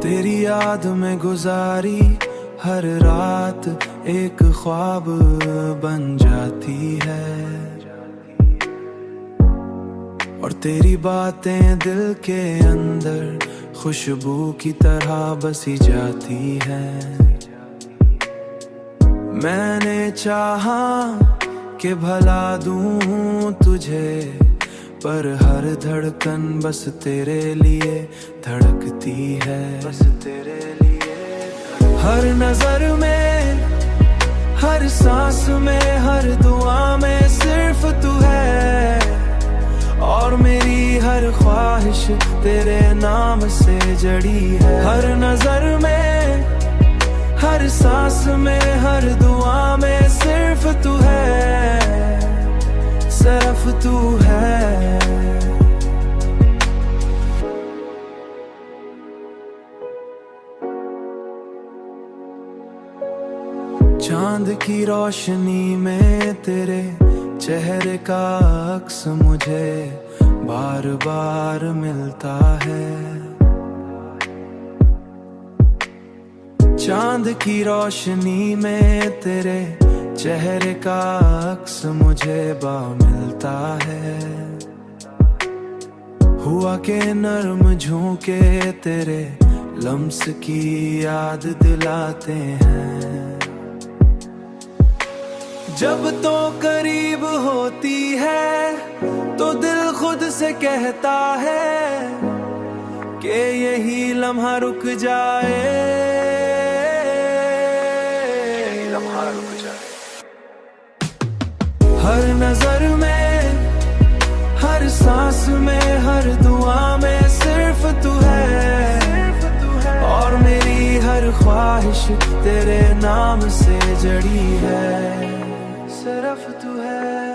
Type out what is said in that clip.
तेरी याद में गुजारी हर रात एक ख्वाब बन जाती है, और तेरी बातें दिल के अंदर खुशबू की तरह बसी जाती है। मैंने चाहा कि भला दूं तुझे, पर हर धड़कन बस तेरे लिए धड़कती है, बस तेरे लिए। हर नजर में, हर सांस में, हर दुआ में सिर्फ तू है, और मेरी हर ख्वाहिश तेरे नाम से जड़ी है। हर नजर में, हर सांस में, हर दुआ में सिर्फ तू है, सिर्फ तू है। चांद की रोशनी में तेरे चेहरे का अक्स मुझे बार बार मिलता है। चांद की रोशनी में तेरे चेहरे का अक्स मुझे मिलता है। हुआ के नर्म झोंके तेरे लम्स की याद दिलाते हैं। जब तो करीब होती है तो दिल खुद से कहता है कि यही लम्हा रुक जाए, लम्हा रुक जाए। हर नजर में, हर सांस में, हर दुआ में सिर्फ तू है, और मेरी हर ख्वाहिश तेरे नाम से जड़ी है, सिर्फ तू है।